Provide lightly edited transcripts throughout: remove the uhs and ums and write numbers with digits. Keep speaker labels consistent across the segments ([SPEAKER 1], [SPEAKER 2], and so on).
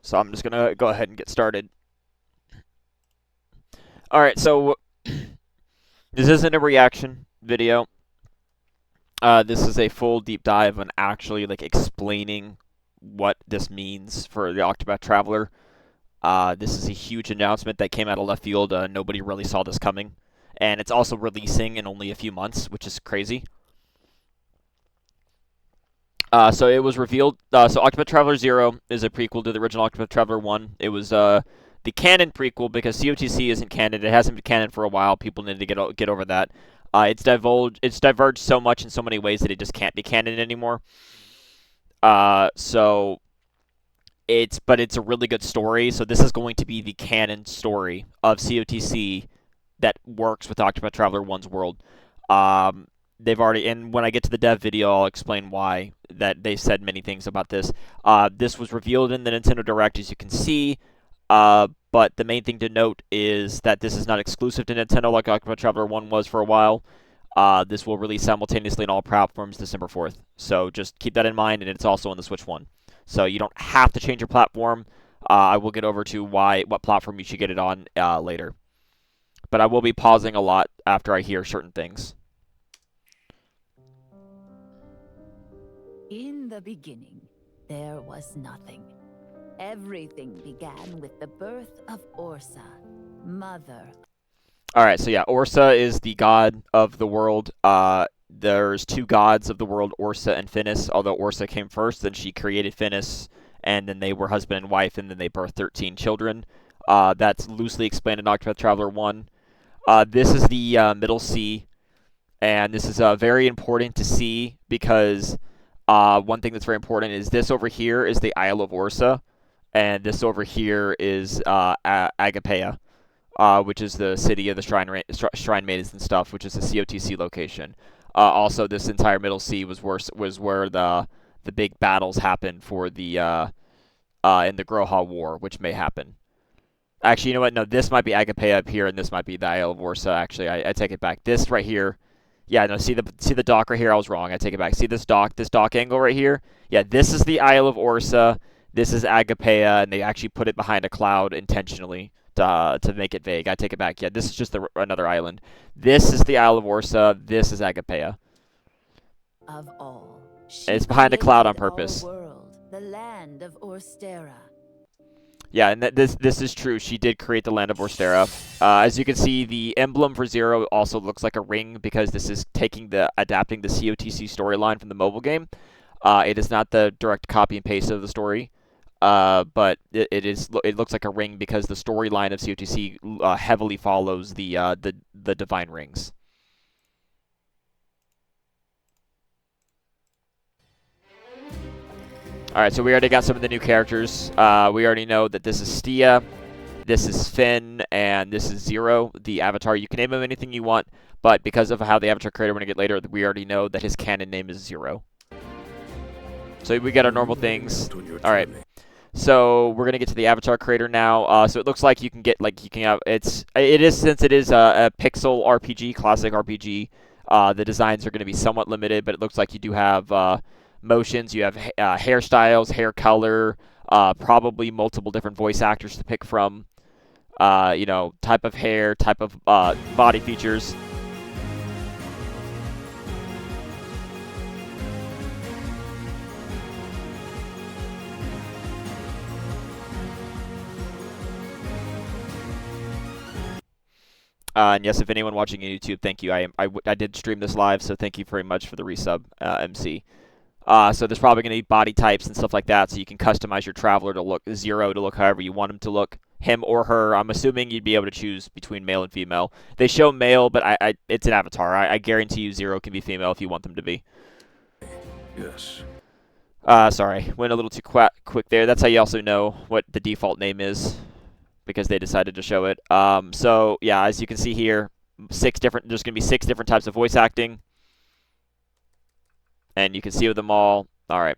[SPEAKER 1] So I'm just gonna go ahead and get started. All right, so this isn't a reaction video. This is a full deep dive on actually like explaining what this means for the Octopath Traveler. This is a huge announcement that came out of left field. Nobody really saw this coming, and it's also releasing in only a few months, which is crazy. So it was revealed. So Octopath Traveler 0 is a prequel to the original Octopath Traveler 1. It was the canon prequel because COTC isn't canon. It hasn't been canon for a while. People need to get over that. It's diverged so much in so many ways that it just can't be canon anymore. So but it's a really good story. So this is going to be the canon story of COTC that works with Octopath Traveler 1's world. Um, they've already, and when I get to the dev video, I'll explain why that they said many things about this. This was revealed in the Nintendo Direct, as you can see. But the main thing to note is that this is not exclusive to Nintendo like Octopath Traveler 1 was for a while. This will release simultaneously on all platforms December 4th. So just keep that in mind, and it's also on the Switch 1. So you don't have to change your platform. I will get over to what platform you should get it on later. But I will be pausing a lot after I hear certain things.
[SPEAKER 2] In the beginning, there was nothing. Everything began with the birth of Orsa, mother.
[SPEAKER 1] Alright, so yeah, Orsa is the god of the world. There's two gods of the world, Orsa and Finis, although Orsa came first, then she created Finis, and then they were husband and wife, and then they birthed 13 children. That's loosely explained in Octopath Traveler 1. This is the Middle Sea, and this is very important to see because one thing that's very important is this over here is the Isle of Orsa, and this over here is Agapeia, which is the city of the Shrine Maidens and stuff, which is the COTC location. Also, this entire Middle Sea was where the big battles happened for the in the Groha War, which may happen. Actually, you know what? No, this might be Agape up here, and this might be the Isle of Orsa. Actually, I take it back. This right here, yeah, no, see the dock right here. I was wrong. I take it back. See this dock angle right here? Yeah, this is the Isle of Orsa. This is Agapeia, and they actually put it behind a cloud intentionally to make it vague. I take it back. Yeah, this is just another island. This is the Isle of Orsa. This is Agapeia.
[SPEAKER 2] Of all,
[SPEAKER 1] It's behind a cloud on purpose.
[SPEAKER 2] Our world, the land of Orstera.
[SPEAKER 1] Yeah, and this is true. She did create the land of Orstera. As you can see, the emblem for Zero also looks like a ring because this is adapting the COTC storyline from the mobile game. It is not the direct copy and paste of the story, but it looks like a ring because the storyline of COTC heavily follows the divine rings. Alright, so we already got some of the new characters. We already know that this is Stia, this is Finn, and this is Zero, the avatar. You can name him anything you want, but because of how the avatar creator we're going to get later, we already know that his canon name is Zero. So we got our normal things. Alright, so we're going to get to the avatar creator now. So it looks like you can get, since it is a pixel RPG, classic RPG, the designs are going to be somewhat limited, but it looks like you do have motions, you have hairstyles, hair color, probably multiple different voice actors to pick from, type of hair, type of body features. And yes, if anyone watching on YouTube, thank you. I did stream this live, so thank you very much for the resub, MC. So there's probably going to be body types and stuff like that, so you can customize your Traveler to look Zero to look however you want him to look, him or her. I'm assuming you'd be able to choose between male and female. They show male, but it's an avatar. I guarantee you Zero can be female if you want them to be.
[SPEAKER 3] Yes.
[SPEAKER 1] Sorry, went a little too quick there. That's how you also know what the default name is, because they decided to show it. So yeah, as you can see here, there's going to be 6 different types of voice acting. And you can see them all. All right.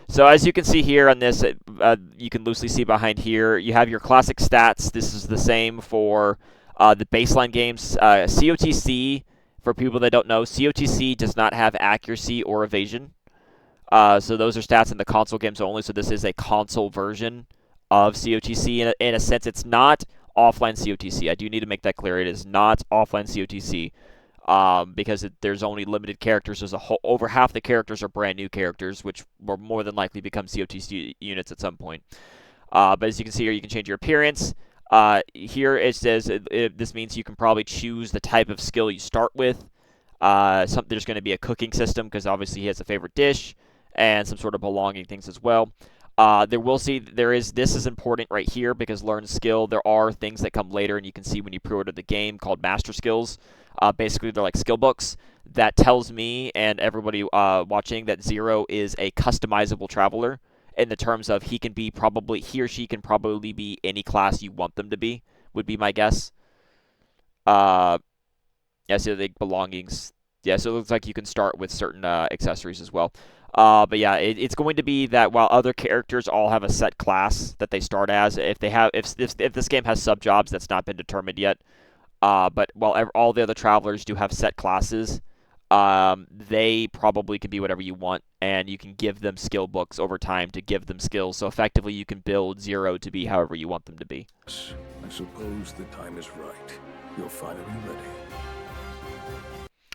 [SPEAKER 1] So as you can see here on this, you can loosely see behind here, you have your classic stats. This is the same for the baseline games. COTC, for people that don't know, COTC does not have accuracy or evasion. So those are stats in the console games only. So this is a console version of COTC in a sense. It's not offline COTC. I do need to make that clear. It is not offline COTC. Because there's only limited characters. There's over half the characters are brand new characters, which will more than likely become COTC units at some point. But as you can see here, you can change your appearance. Here it says this means you can probably choose the type of skill you start with. There's going to be a cooking system because obviously he has a favorite dish and some sort of belonging things as well. This is important right here because learn skill. There are things that come later, and you can see when you pre-order the game called master skills. Basically, they're like skill books that tells me and everybody watching that Zero is a customizable traveler in the terms of he or she can probably be any class you want them to be. Would be my guess. Yeah, so the belongings. Yeah, so it looks like you can start with certain accessories as well. But yeah, it's going to be that while other characters all have a set class that they start as, if this game has sub jobs, that's not been determined yet. But while all the other travelers do have set classes, they probably can be whatever you want, and you can give them skill books over time to give them skills. So effectively, you can build Zero to be however you want them to be.
[SPEAKER 3] I suppose the time is right. You're finally ready.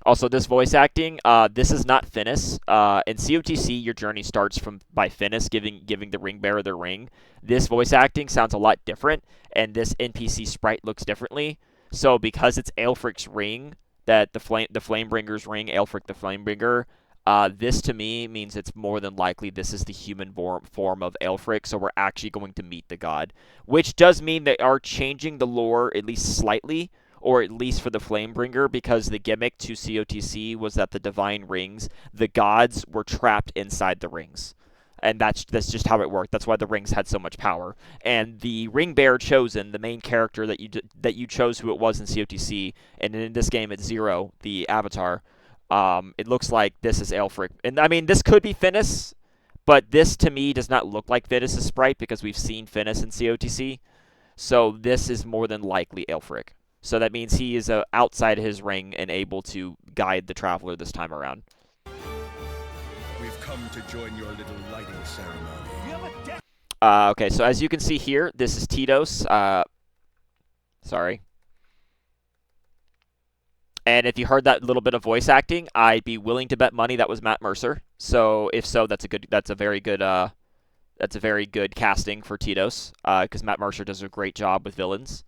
[SPEAKER 1] Also, this voice acting, this is not Finis. In COTC, your journey starts by Finis giving the ring bearer their ring. This voice acting sounds a lot different, and this NPC sprite looks differently. So because it's Aelfric's ring, that the Flamebringer's ring, Aelfric the Flamebringer, this to me means it's more than likely this is the human form of Aelfric, so we're actually going to meet the god. Which does mean they are changing the lore at least slightly, or at least for the Flamebringer, because the gimmick to COTC was that the divine rings, the gods were trapped inside the rings. And that's just how it worked. That's why the rings had so much power. And the ring bearer chosen, the main character that you chose who it was in COTC, and in this game it's Zero, the avatar. It looks like this is Aelfric. And I mean, this could be Finis, but this to me does not look like Finis' sprite because we've seen Finis in COTC. So this is more than likely Aelfric. So that means he is outside his ring and able to guide the traveler this time around.
[SPEAKER 3] We've come to join your little lighting ceremony.
[SPEAKER 1] Okay, so as you can see here, this is Tito's. Sorry. And if you heard that little bit of voice acting, I'd be willing to bet money that was Matt Mercer. So if so, that's a very good casting for Tito's. Because Matt Mercer does a great job with villains.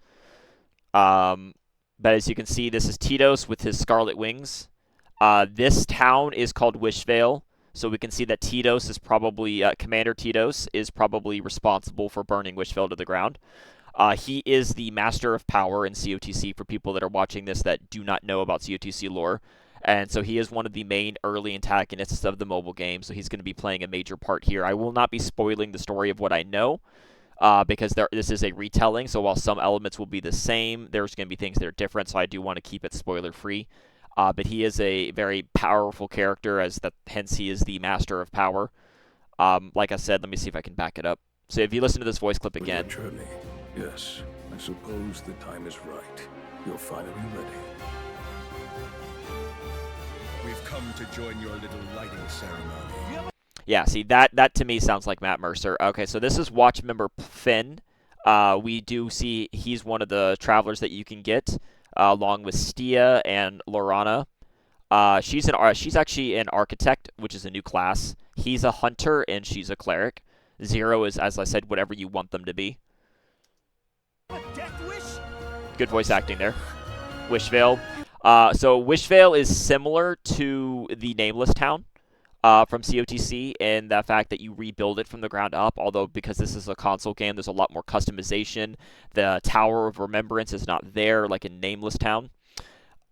[SPEAKER 1] But as you can see, this is Tito's with his scarlet wings. This town is called Wishvale. So we can see that Tito's is probably, Commander Tito's is probably responsible for burning Wishvale to the ground. He is the master of power in COTC for people that are watching this that do not know about COTC lore. And so he is one of the main early antagonists of the mobile game, so he's going to be playing a major part here. I will not be spoiling the story of what I know, because this is a retelling, so while some elements will be the same, there's going to be things that are different, so I do want to keep it spoiler-free. But he is a very powerful character, hence he is the master of power. Like I said, let me see if I can back it up. So if you listen to this voice clip again.
[SPEAKER 3] Yes, I suppose the time is right. You're finally ready. We've come to join your little lighting ceremony.
[SPEAKER 1] Yeah, see, that to me sounds like Matt Mercer. Okay, so this is watch member Finn. We do see he's one of the travelers that you can get, along with Stia and Lorana. She's actually an architect, which is a new class. He's a hunter, and she's a cleric. Zero is, as I said, whatever you want them to be. Good voice acting there. Wishvale. So Wishvale is similar to the Nameless Town from COTC in the fact that you rebuild it from the ground up, although because this is a console game, there's a lot more customization. The Tower of Remembrance is not there like in Nameless Town.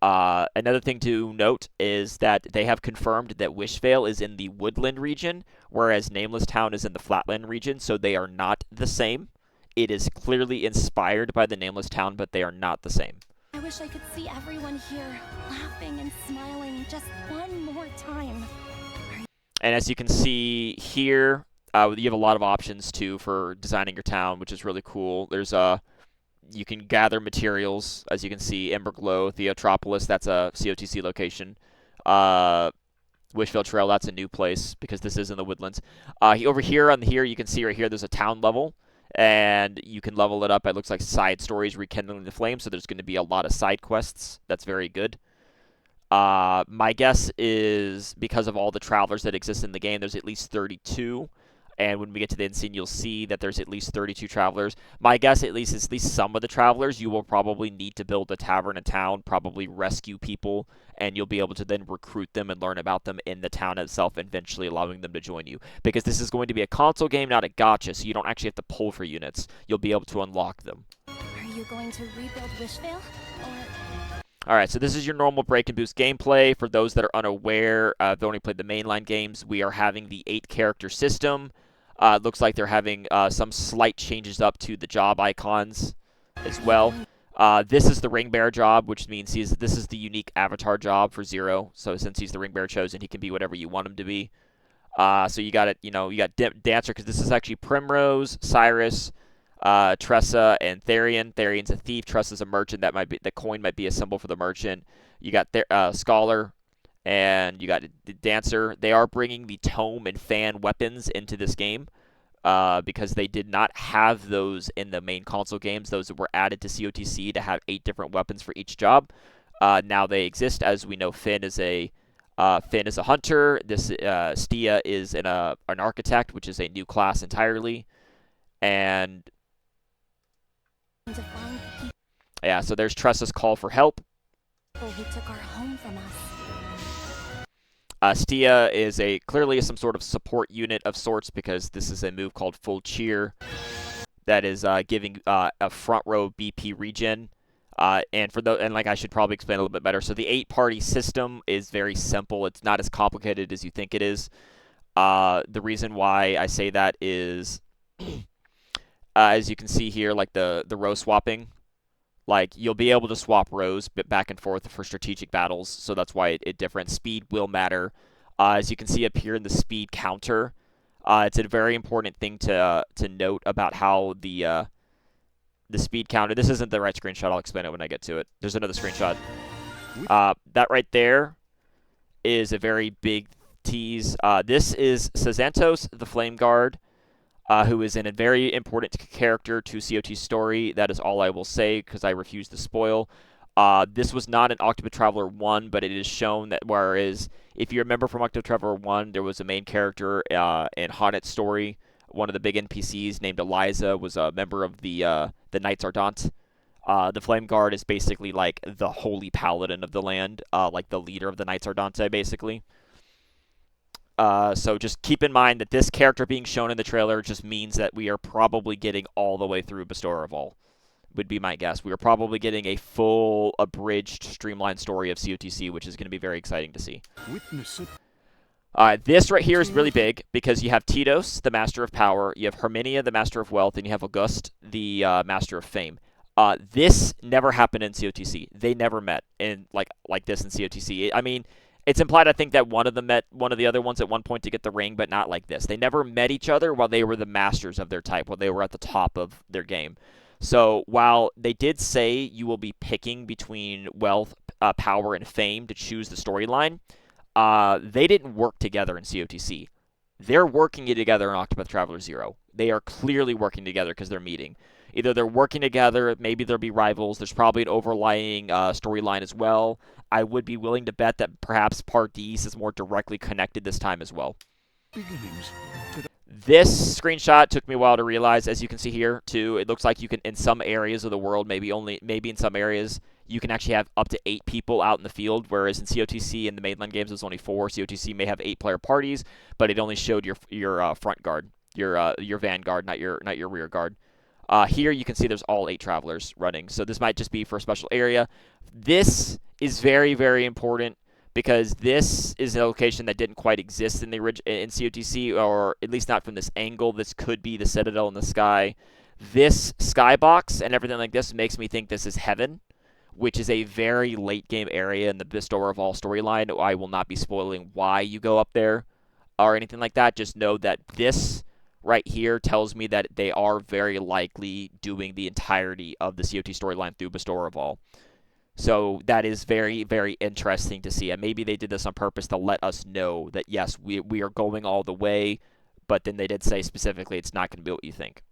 [SPEAKER 1] Another thing to note is that they have confirmed that Wishvale is in the Woodland region, whereas Nameless Town is in the Flatland region, so they are not the same. It is clearly inspired by the Nameless Town, but they are not the same.
[SPEAKER 4] I wish I could see everyone here, laughing and smiling just one more time.
[SPEAKER 1] And as you can see here, you have a lot of options, too, for designing your town, which is really cool. There's you can gather materials, as you can see, Emberglow, Theotropolis, that's a COTC location. Wishvale Trail, that's a new place, because this is in the Woodlands. Over here, you can see right here, there's a town level. and you can level it up. It looks like side stories rekindling the flame, so there's going to be a lot of side quests. That's very good. My guess is because of all the travelers that exist in the game, there's at least 32. And when we get to the end scene, you'll see that there's at least 32 travelers. My guess, at least, is at least some of the travelers, you will probably need to build a tavern in town, probably rescue people, and you'll be able to then recruit them and learn about them in the town itself, eventually allowing them to join you. Because this is going to be a console game, not a gacha, so you don't actually have to pull for units. You'll be able to unlock them.
[SPEAKER 4] Are you going to rebuild Wishvale? Or...
[SPEAKER 1] Alright, so this is your normal break and boost gameplay. For those that are unaware, they've only played the mainline games, we are having the 8-character system. It looks like they're having some slight changes up to the job icons as well. This is the ring bearer job, which means this is the unique avatar job for Zero. So since he's the ring bearer chosen, he can be whatever you want him to be. So you got it, you got Dancer, because this is actually Primrose, Cyrus, Tressa, and Therian. Therian's a thief. Tressa's a merchant. That might be the coin might be a symbol for the merchant. You got Scholar, and you got the Dancer. They are bringing the tome and fan weapons into this game because they did not have those in the main console games. Those were added to COTC to have 8 different weapons for each job. Now they exist. As we know, Finn is a hunter. This Stia is an architect, which is a new class entirely. And
[SPEAKER 4] to find the
[SPEAKER 1] yeah, so there's Tressa's call for help.
[SPEAKER 4] people who took our home from us.
[SPEAKER 1] Stia is clearly some sort of support unit of sorts, because this is a move called Full Cheer that is giving a front row BP regen. And like I should probably explain a little bit better. So the 8-party system is very simple. It's not as complicated as you think it is. The reason why I say that is, as you can see here, like the row swapping. Like, you'll be able to swap rows back and forth for strategic battles, so that's why it different. Speed will matter. As you can see up here in the speed counter, it's a very important thing to note about how the speed counter. This isn't the right screenshot. I'll explain it when I get to it. There's another screenshot. That right there is a very big tease. This is Sazantos, the Flame Guard, who is a very important character to COT's story. That is all I will say, because I refuse to spoil. This was not in Octopath Traveler 1, but it is shown that whereas, if you remember from Octopath Traveler 1, there was a main character in Honnet's story. One of the big NPCs named Eliza was a member of the Knights Ardent. The Flame Guard is basically like the holy paladin of the land, like the leader of the Knights Ardente, basically. So just keep in mind that this character being shown in the trailer just means that we are probably getting all the way through Bestower of All, would be my guess. We are probably getting a full, abridged, streamlined story of COTC, which is going to be very exciting to see.
[SPEAKER 3] Witness it.
[SPEAKER 1] This right here is really big, because you have Titos, the Master of Power, you have Herminia, the Master of Wealth, and you have Auguste, the Master of Fame. This never happened in COTC. They never met in like this in COTC. I mean, it's implied, I think, that one of them met one of the other ones at one point to get the ring, but not like this. They never met each other while they were the masters of their type, while they were at the top of their game. So while they did say you will be picking between wealth, power, and fame to choose the storyline, they didn't work together in COTC. They're working together in Octopath Traveler 0. They are clearly working together because they're meeting. Either they're working together, maybe there'll be rivals. There's probably an overlying storyline as well. I would be willing to bet that perhaps Part D is more directly connected this time as well.
[SPEAKER 3] Beginnings.
[SPEAKER 1] This screenshot took me a while to realize, as you can see here, too. It looks like you can, in some areas of the world, maybe in some areas, you can actually have up to 8 people out in the field, whereas in COTC and the mainland games, there's only 4. COTC may have 8-player parties, but it only showed your front guard, your vanguard, not your rear guard. Here you can see there's all 8 travelers running, so this might just be for a special area. This is very, very important, because this is a location that didn't quite exist in COTC, or at least not from this angle. This could be the Citadel in the sky. This skybox and everything like this makes me think this is Heaven, which is a very late game area in the Bestower of All storyline. I will not be spoiling why you go up there or anything like that. Just know that this right here tells me that they are very likely doing the entirety of the COT storyline through Bestower of All. So that is very, very interesting to see. And maybe they did this on purpose to let us know that, yes, we are going all the way, but then they did say specifically it's not going to be what you think.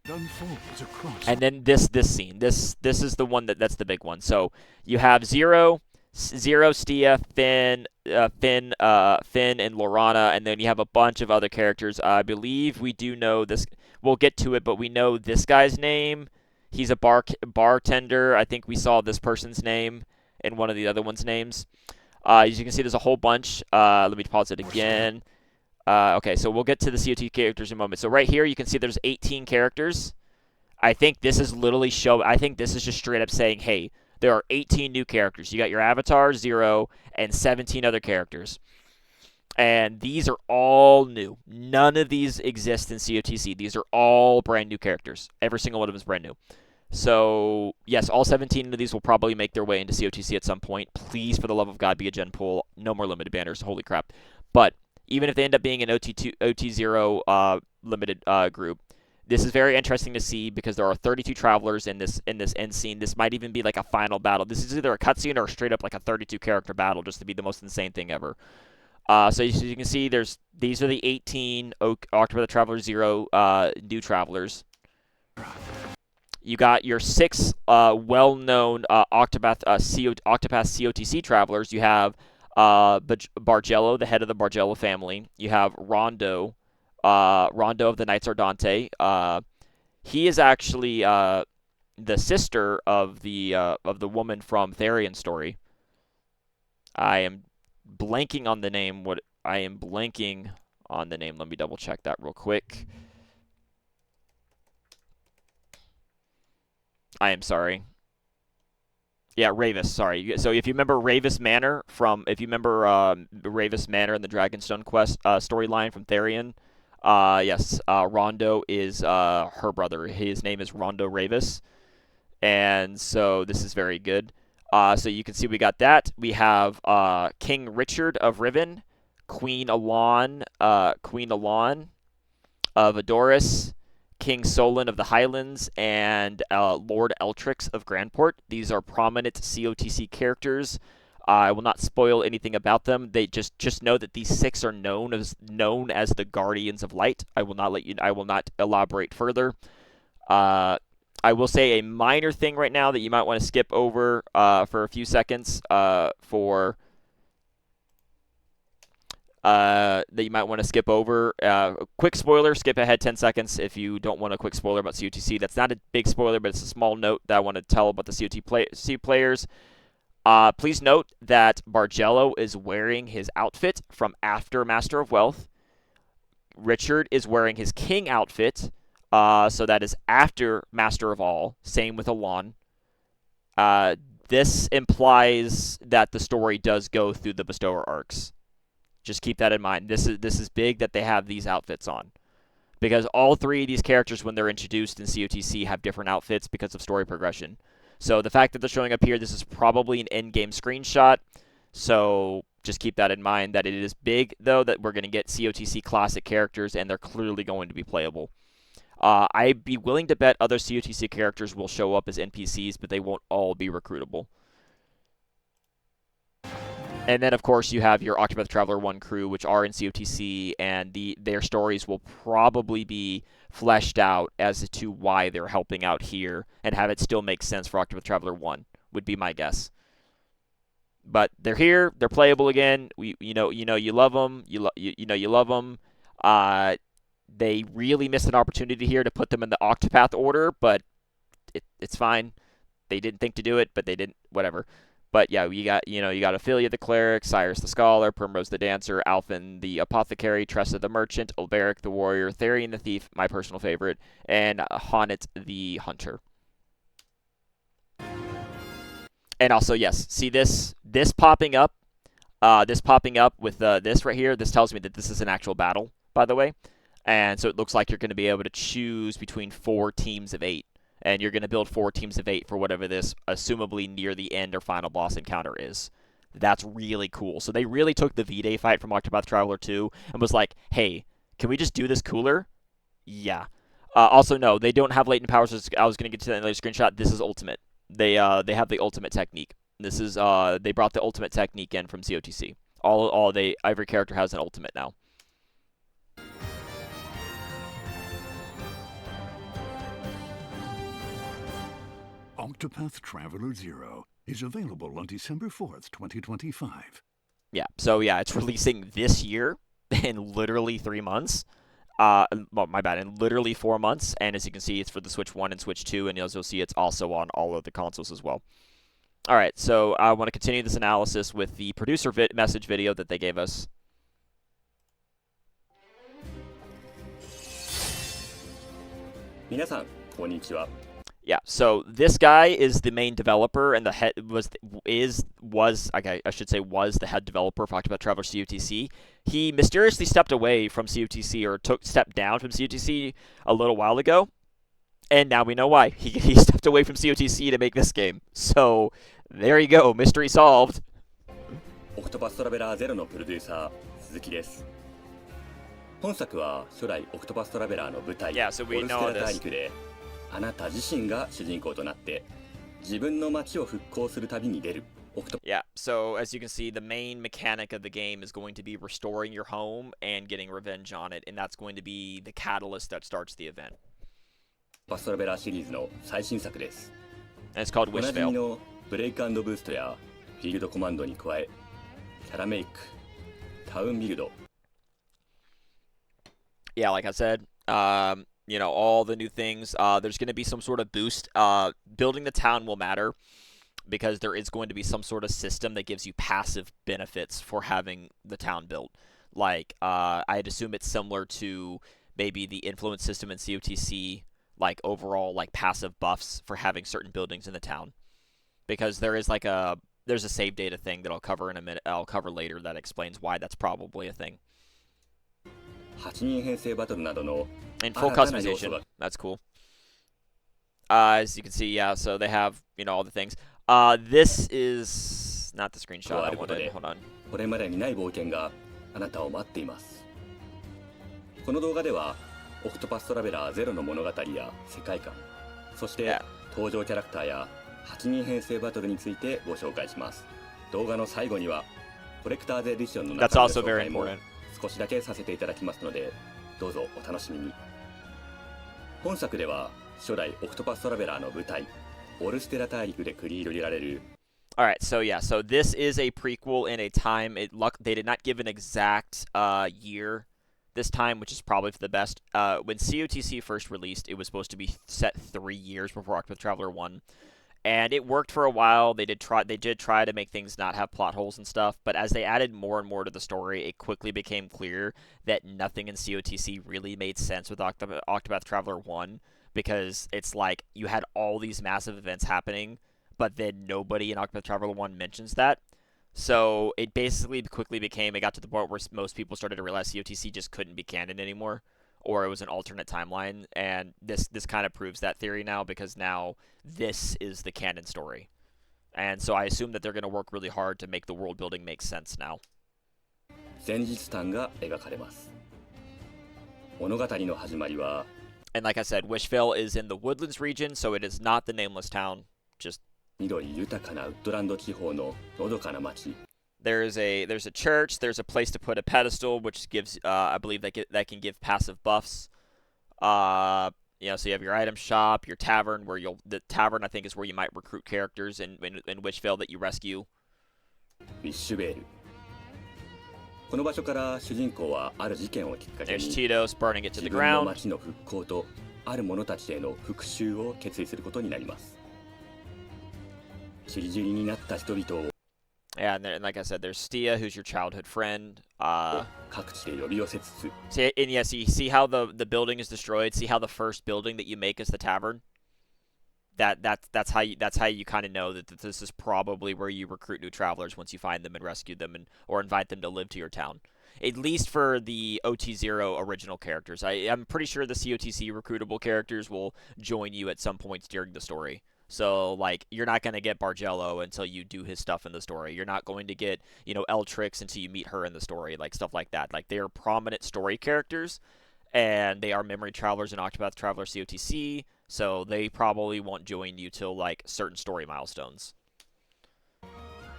[SPEAKER 3] unfolds across.
[SPEAKER 1] And then this scene. This is the one that's the big one. So you have Zero, Stia, Finn, and Lorana, and then you have a bunch of other characters. I believe we do know this. We'll get to it, but we know this guy's name. He's a bartender. I think we saw this person's name in one of the other one's names. As you can see, there's a whole bunch. Let me pause it again. Okay, so we'll get to the COT characters in a moment. So right here, you can see there's 18 characters. I think this is literally I think this is just straight up saying, hey, there are 18 new characters. You got your avatar, Zero, and 17 other characters. And these are all new. None of these exist in COTC. These are all brand new characters. Every single one of them is brand new. So, yes, all 17 of these will probably make their way into COTC at some point. Please, for the love of God, be a gen pool. No more limited banners. Holy crap. But even if they end up being an OT0 limited group, this is very interesting to see because there are 32 travelers in this end scene. This might even be like a final battle. This is either a cutscene or straight up like a 32 character battle, just to be the most insane thing ever. So as you can see, these are the 18 Octopath Traveler 0 new travelers. You got your 6 well-known Octopath COTC travelers. You have Bargello, the head of the Bargello family. You have Rondo. Rondo of the Knights Ardente. He is actually the sister of the woman from Tharion's story. I am blanking on the name. Let me double check that real quick. I am sorry. Yeah, Ravis. Sorry. So if you remember Ravis Manor Ravis Manor in the Dragonstone Quest storyline from Tharion. Yes, Rondo is her brother. His name is Rondo Ravis, and so this is very good. So you can see we got that. We have King Richard of Riven, Queen Alon of Adoris, King Solon of the Highlands, and Lord Eltrix of Grandport. These are prominent COTC characters. I will not spoil anything about them. They just know that these 6 are known as the Guardians of Light. I will not elaborate further. I will say a minor thing right now that you might want to skip over for a few seconds. Quick spoiler, skip ahead 10 seconds if you don't want a quick spoiler about COTC. That's not a big spoiler, but it's a small note that I want to tell about the COTC players. Please note that Bargello is wearing his outfit from after Master of Wealth. Richard is wearing his King outfit, so that is after Master of All. Same with Alon. This implies that the story does go through the Bestower arcs. Just keep that in mind. This is big that they have these outfits on. Because all 3 of these characters, when they're introduced in COTC, have different outfits because of story progression. So the fact that they're showing up here, this is probably an in-game screenshot. So just keep that in mind, that it is big, though, that we're going to get COTC classic characters, and they're clearly going to be playable. I'd be willing to bet other COTC characters will show up as NPCs, but they won't all be recruitable. And then, of course, you have your Octopath Traveler 1 crew, which are in COTC, and their stories will probably be fleshed out as to why they're helping out here, and have it still make sense for Octopath Traveler 1, would be my guess. But they're here, they're playable again. You love them. You love them. They really missed an opportunity here to put them in the Octopath order, but it's fine. They didn't think to do it, but they didn't. Whatever. But yeah, you got Ophelia the Cleric, Cyrus the Scholar, Primrose the Dancer, Alphen the Apothecary, Tressa the Merchant, Ulberic the Warrior, Tharion the Thief, my personal favorite, and Honnet the Hunter. And also, yes, see this popping up? This popping up with this right here, this tells me that this is an actual battle, by the way. And so it looks like you're going to be able to choose between 4 teams of 8. And you're going to build 4 teams of 8 for whatever this, assumably near the end or final boss encounter is. That's really cool. So they really took the V-Day fight from Octopath Traveler 2 and was like, hey, can we just do this cooler? Yeah. Also, no, they don't have latent powers. I was going to get to that in a later screenshot. This is ultimate. They have the ultimate technique. This is they brought the ultimate technique in from COTC. Every character has an ultimate now.
[SPEAKER 5] Octopath Traveler 0 is available on December 4th, 2025.
[SPEAKER 1] Yeah, so yeah, it's releasing this year in literally 3 months. Well, my bad, in literally 4 months. And as you can see, it's for the Switch 1 and Switch 2, and as you'll see, it's also on all of the consoles as well. All right, so I want to continue this analysis with the producer message video that they gave us. Yeah, so this guy is the main developer, and the head was okay, I should say was the head developer for Octopath Traveler COTC. He mysteriously stepped away from COTC, or stepped down from COTC a little while ago, and now we know why. He stepped away from COTC to make this game. So there you go, mystery solved.
[SPEAKER 6] Octopath Traveler 0のプロデューサー鈴木です。本作は初代 Octopath Traveler の舞台、
[SPEAKER 1] Yeah, so
[SPEAKER 6] オ
[SPEAKER 1] we
[SPEAKER 6] ルステ
[SPEAKER 1] know
[SPEAKER 6] ラ大
[SPEAKER 1] this.
[SPEAKER 6] 陸であなた自身が主人公となって自分の街を復興する旅に出る。
[SPEAKER 1] Yeah, so as you can see, the main mechanic of the game is going to be restoring your home and getting revenge on it, and that's going to be the catalyst that starts the event.
[SPEAKER 6] Octopath Traveler シリーズの最新作です。
[SPEAKER 1] And it's called
[SPEAKER 6] おなじみ
[SPEAKER 1] Wishvale.
[SPEAKER 6] のブレイク&ブーストやフィールドコマンドに加え、キャラメイク、タウンビルド、
[SPEAKER 1] Yeah, like I said, you know, all the new things. There's going to be some sort of boost. Building the town will matter because there is going to be some sort of system that gives you passive benefits for having the town built. Like, I'd assume it's similar to maybe the influence system in COTC, like overall like passive buffs for having certain buildings in the town. Because there's a save data thing that I'll cover in a minute. I'll cover later that explains why that's probably a thing.
[SPEAKER 6] 8人編成バトルなどの
[SPEAKER 1] And full
[SPEAKER 6] 新たな要素
[SPEAKER 1] customization.
[SPEAKER 6] が
[SPEAKER 1] That's cool. As you can see, yeah, so they have, you know, all the things. This is not the screenshot I wanted. Hold on.
[SPEAKER 6] これまでにない冒険があなたを待っています。この動画ではオクトパストラベラーゼロの物語や世界観、そして登場キャラクターや8人編成バトルについてご紹介します。動画の最後にはコレクターズエディションの中
[SPEAKER 1] That's
[SPEAKER 6] の
[SPEAKER 1] also
[SPEAKER 6] 紹
[SPEAKER 1] very
[SPEAKER 6] 介も
[SPEAKER 1] important.
[SPEAKER 6] 少しだけさせていただきますので、どうぞお楽しみに。本作では初代オクトパストラベラーの舞台オルステラ大陸で繰り広げられる
[SPEAKER 1] Alright, so yeah, so this is a prequel in a time. They did not give an exact year this time, which is probably for the best. When COTC first released, it was supposed to be set 3 years before Octopath Traveler 1. And it worked for a while. They did try to make things not have plot holes and stuff, but as they added more and more to the story, it quickly became clear that nothing in COTC really made sense with Octopath Traveler 1, because it's like you had all these massive events happening, but then nobody in Octopath Traveler 1 mentions that. So it basically quickly it got to the point where most people started to realize COTC just couldn't be canon anymore, or it was an alternate timeline, and this kind of proves that theory now, because now this is the canon story. And so I assume that they're going to work really hard to make the world building make sense now.
[SPEAKER 6] 前日譚が描かれます。物語の始まりは
[SPEAKER 1] And like I said, Wishvale is in the Woodlands region, so it is not the nameless town. Just
[SPEAKER 6] 緑豊かなウッドランド地方ののどかな町。
[SPEAKER 1] there's a church, there's a place to put a pedestal, which gives I believe that can give passive buffs. You know, so you have your item shop, your tavern, the tavern I think is where you might recruit characters in Wishvale that you rescue.
[SPEAKER 6] ウィッシュベール。この場所から主人公はある事件をきっかけ
[SPEAKER 1] There's
[SPEAKER 6] に
[SPEAKER 1] Tito's burning it to
[SPEAKER 6] 自
[SPEAKER 1] the
[SPEAKER 6] 分の
[SPEAKER 1] ground.
[SPEAKER 6] 町の復興とある者たちへの復讐を決意することになります。散り散りになった人々を
[SPEAKER 1] Yeah, and like I said, there's Stia, who's your childhood friend.
[SPEAKER 6] 各地で呼び寄せつつ
[SPEAKER 1] And yes, you see how the building is destroyed. See how the first building that you make is the tavern. That's how you kind of know that this is probably where you recruit new travelers once you find them and rescue them, or invite them to live to your town. At least for the OT0 original characters. I'm pretty sure the COTC recruitable characters will join you at some points during the story. So, like, you're not going to get Bargello until you do his stuff in the story. You're not going to get, you know, Eltrix until you meet her in the story, like, stuff like that. Like, they are prominent story characters, and they are memory travelers in Octopath Traveler COTC, so they probably won't join you till, like, certain story milestones.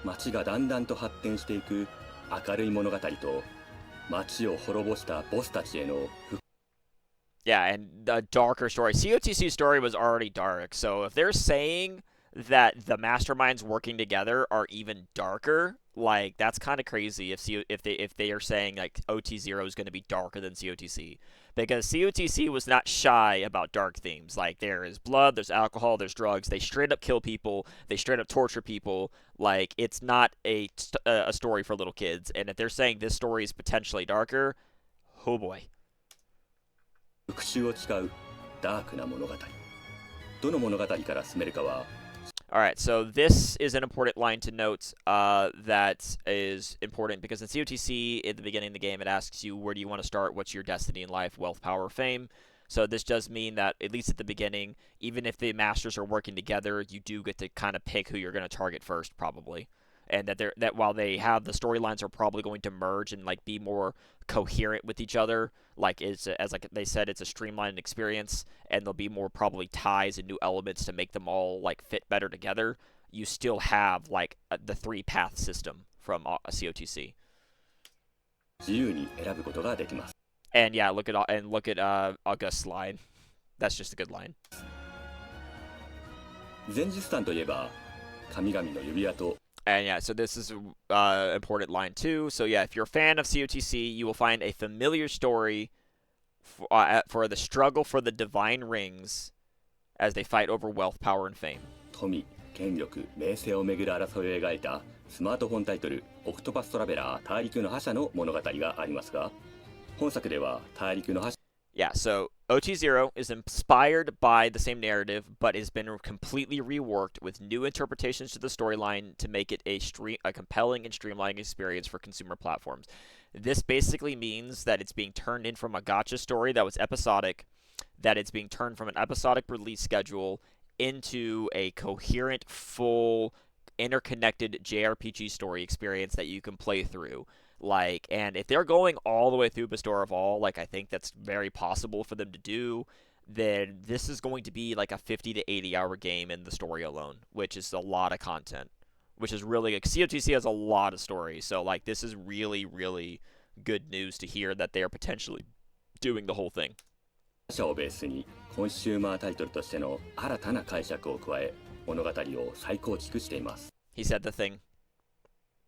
[SPEAKER 6] 町がだんだんと発展していく明るい物語と町を滅ぼしたボスたちへの復
[SPEAKER 1] Yeah, and the darker story. COTC story was already dark, so if they're saying that the masterminds working together are even darker. Like that's kind of crazy if they are saying like OT0 is going to be darker than COTC, because COTC was not shy about dark themes. Like there is blood, there's alcohol, there's drugs. They straight up kill people, they straight up torture people. Like it's not a story for little kids. And if they're saying this story is potentially darker, oh boy.
[SPEAKER 6] 復讐を誓うダークな物語。どの物語から進めるかは
[SPEAKER 1] All right, so this is an important line to note that is important because in COTC, at the beginning of the game, it asks you, where do you want to start? What's your destiny in life? Wealth, power, fame? So this does mean that, at least at the beginning, even if the masters are working together, you do get to kind of pick who you're going to target first, probably. And that while they have the storylines are probably going to merge and like be more coherent with each other, like as like they said, it's a streamlined experience, and there'll be more probably ties and new elements to make them all like fit better together. You still have like the 3-path system from COTC.
[SPEAKER 6] 自由に選ぶことができます。
[SPEAKER 1] And yeah, look at August's line. That's just a good line.
[SPEAKER 6] 前日譚といえば神々の指輪と
[SPEAKER 1] And yeah, so this is an important line too. So yeah, if you're a fan of COTC, you will find a familiar story for the struggle for the divine rings as they fight over wealth, power, and fame.
[SPEAKER 6] 富、権力、名声をめぐる争いを描いたスマートフォンタイトル「オクトパストラベラー大陸の覇者」の物語がありますが、本作では大陸の覇者
[SPEAKER 1] Yeah, so OT0 is inspired by the same narrative, but has been completely reworked with new interpretations to the storyline to make it a compelling and streamlined experience for consumer platforms. This basically means that it's being turned in from a gacha story that was episodic, that it's being turned from an episodic release schedule into a coherent, full, interconnected JRPG story experience that you can play through. Like, and if they're going all the way through Bestower of All, like I think that's very possible for them to do, then this is going to be like a 50 to 80 hour game in the story alone, which is a lot of content, which is really good. COTC has a lot of story, so like this is really, really good news to hear that they are potentially doing the whole thing.
[SPEAKER 6] 者をベースにコンシューマータイトルとしての新たな解釈を加え物語を再構築しています。
[SPEAKER 1] He said the thing.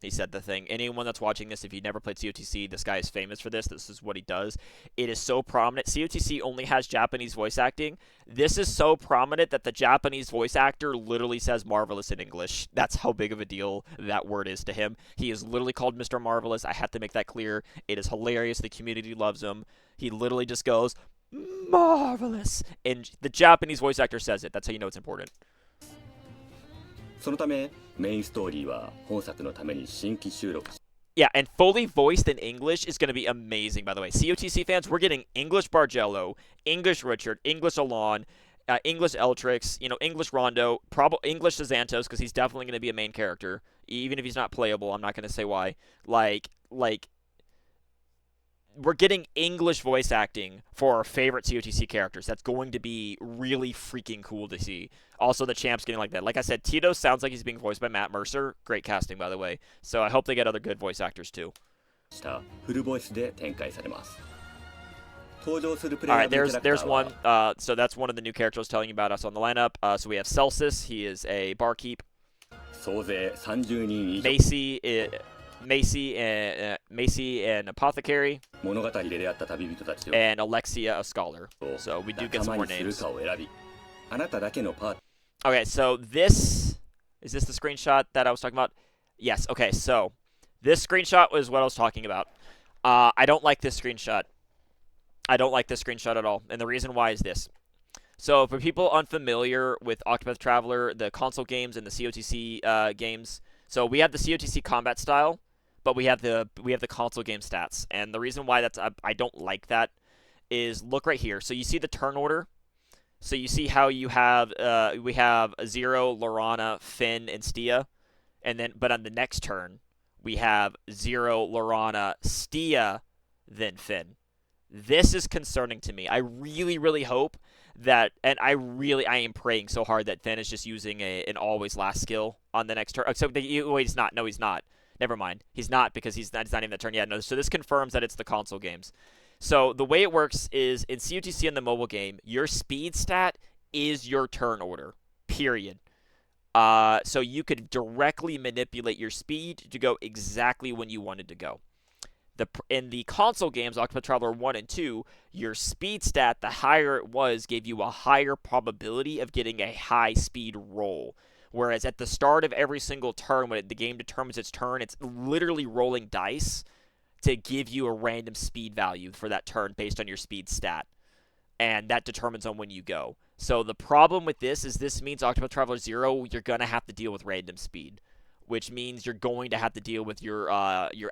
[SPEAKER 1] He said the thing. Anyone that's watching this, if you've never played COTC, this guy is famous for this. This is what he does. It is so prominent. COTC only has Japanese voice acting. This is so prominent that the Japanese voice actor literally says Marvelous in English. That's how big of a deal that word is to him. He is literally called Mr. Marvelous. I have to make that clear. It is hilarious. The community loves him. He literally just goes, Marvelous. And the Japanese voice actor says it. That's how you know it's important.
[SPEAKER 6] そのためメインストーリーは本作のために新規収録
[SPEAKER 1] Yeah, and fully voiced in English is going to be amazing, by the way. COTC fans, we're getting English Bargello, English Richard, English Alon, English Eltrix, English Rondo, English Xantos, because he's definitely going to be a main character. Even if he's not playable, I'm not going to say why. Like, we're getting English voice acting for our favorite COTC characters. That's going to be really freaking cool to see. Also, the champ's getting like that. Like I said, Tito sounds like he's being voiced by Matt Mercer. Great casting, by the way. So I hope they get other good voice actors, too.
[SPEAKER 6] したフルボイスで展開されます。登場するプ
[SPEAKER 1] All
[SPEAKER 6] レイヤ
[SPEAKER 1] right,
[SPEAKER 6] ーのキャラクタ
[SPEAKER 1] there's
[SPEAKER 6] ー
[SPEAKER 1] one.
[SPEAKER 6] は
[SPEAKER 1] So that's one of the new characters I was telling you about us on the lineup. So we have Celsus. He is a barkeep.
[SPEAKER 6] 総勢30人以上
[SPEAKER 1] Macy, an apothecary,
[SPEAKER 6] 物語で出会った旅人たちを
[SPEAKER 1] and Alexia, a scholar. So we do get some
[SPEAKER 6] 仲間
[SPEAKER 1] more
[SPEAKER 6] にする
[SPEAKER 1] names.
[SPEAKER 6] かを選びあなただけのパーティー
[SPEAKER 1] Okay, so is this the screenshot that I was talking about? Yes. Okay, so this screenshot was what I was talking about. I don't like this screenshot. I don't like this screenshot at all, and the reason why is this. So for people unfamiliar with Octopath Traveler, the console games and the COTC games, so we have the COTC combat style, but we have the console game stats, and the reason why I don't like that is look right here. So you see the turn order. So you see how we have Zero, Lorana, Finn, and Stia, but on the next turn we have Zero, Lorana, Stia, then Finn. This is concerning to me. I really, really hope that, and I am praying so hard that Finn is just using an always last skill on the next turn. Wait, he's not. No, he's not. Never mind. He's not because it's not even that turn yet. No, so this confirms that it's the console games. So the way it works is in COTC in the mobile game, your speed stat is your turn order. Period. So you could directly manipulate your speed to go exactly when you wanted to go. In the console games, Octopath Traveler 1 and 2, your speed stat, the higher it was, gave you a higher probability of getting a high speed roll. Whereas at the start of every single turn, when the game determines its turn, it's literally rolling dice to give you a random speed value for that turn based on your speed stat. And that determines on when you go. So the problem with this is this means Octopath Traveler 0, you're going to have to deal with random speed, which means you're going to have to deal with your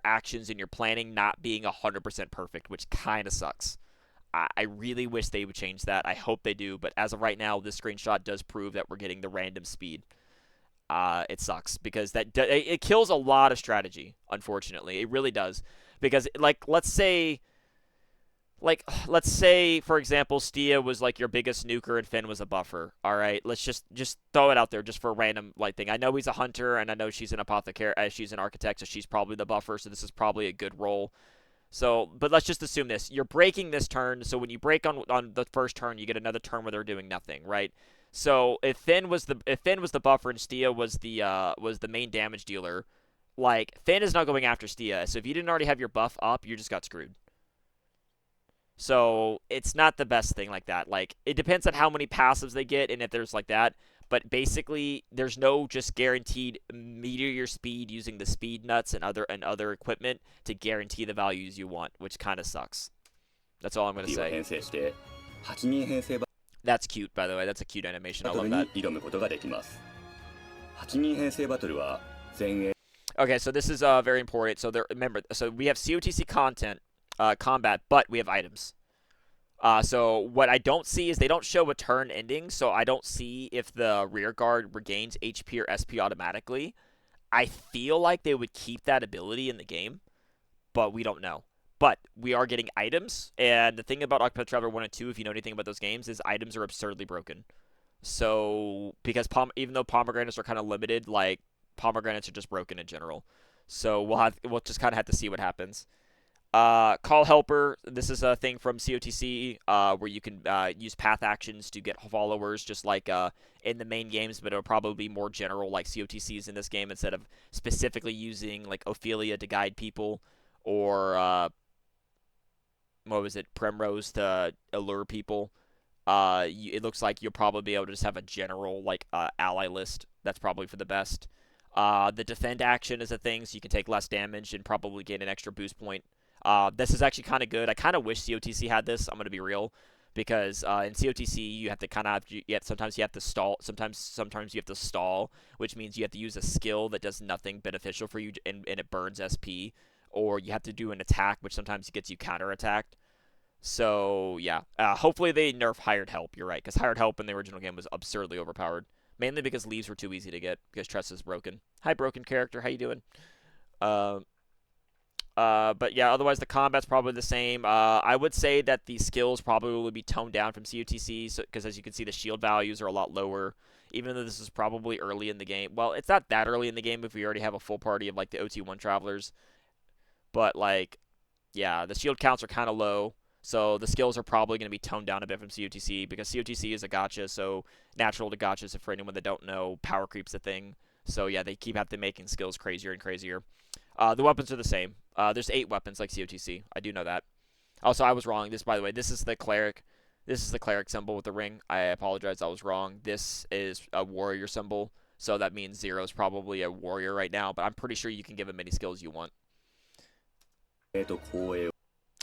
[SPEAKER 1] actions and your planning not being 100% perfect, which kind of sucks. I really wish they would change that. I hope they do, but as of right now, this screenshot does prove that we're getting the random speed. It sucks because it kills a lot of strategy, unfortunately. It really does. Because, let's say for example Stia was like your biggest nuker and Finn was a buffer. All right, let's just throw it out there just for a random thing. I know he's a hunter and I know she's an apothecary, she's an architect, so she's probably the buffer, so this is probably a good role. So, but let's just assume this. You're breaking this turn, so when you break on the first turn, you get another turn where they're doing nothing, right? So if Finn was the buffer and Stia was the main damage dealer, like Finn is not going after Stia. So if you didn't already have your buff up, you just got screwed. So it's not the best thing like that. Like, it depends on how many passives they get and if there's like that. But basically, there's no just guaranteed meteor speed using the speed nuts and other equipment to guarantee the values you want, which kind of sucks. That's all I'm gonna say. That's cute, by the way. That's a cute animation. I love that. Okay, so this is very important. So remember, so we have COTC content, combat, but we have items. So what I don't see is they don't show a turn ending, so I don't see if the rear guard regains HP or SP automatically. I feel like they would keep that ability in the game, but we don't know. But we are getting items, and the thing about Octopath Traveler 1 and 2, if you know anything about those games, is items are absurdly broken. So, because even though pomegranates are kind of limited, like, pomegranates are just broken in general. So we'll just kind of have to see what happens. Call Helper, this is a thing from COTC where you can use path actions to get followers just like in the main games, but it'll probably be more general like COTCs in this game instead of specifically using like Ophelia to guide people or what was it, Primrose to allure people. It looks like you'll probably be able to just have a general like ally list. That's probably for the best. The defend action is a thing, so you can take less damage and probably gain an extra boost point. This is actually kind of good. I kind of wish COTC had this. I'm going to be real. Because in COTC, you have to kind of sometimes you have to stall. Sometimes you have to stall, which means you have to use a skill that does nothing beneficial for you and it burns SP. Or you have to do an attack, which sometimes gets you counter-attacked. So, yeah. Hopefully they nerf Hired Help. You're right. Because Hired Help in the original game was absurdly overpowered. Mainly because leaves were too easy to get. Because Tress is broken. Hi, broken character. How you doing? But yeah, otherwise the combat's probably the same. I would say that the skills probably will be toned down from COTC, because as you can see, the shield values are a lot lower, even though this is probably early in the game. Well, it's not that early in the game if we already have a full party of like the OT1 travelers. But like, yeah, the shield counts are kind of low, so the skills are probably going to be toned down a bit from COTC, because COTC is a gacha, so natural to gachas, if for anyone that don't know, power creep's a thing. So yeah, they keep having to making skills crazier and crazier. The weapons are the same. There's 8 weapons like COTC. I do know that. Also, I was wrong. This, by the way, this is the cleric. This is the cleric symbol with the ring. I apologize. I was wrong. This is a warrior symbol. So that means Zero is probably a warrior right now. But I'm pretty sure you can give him any skills you want.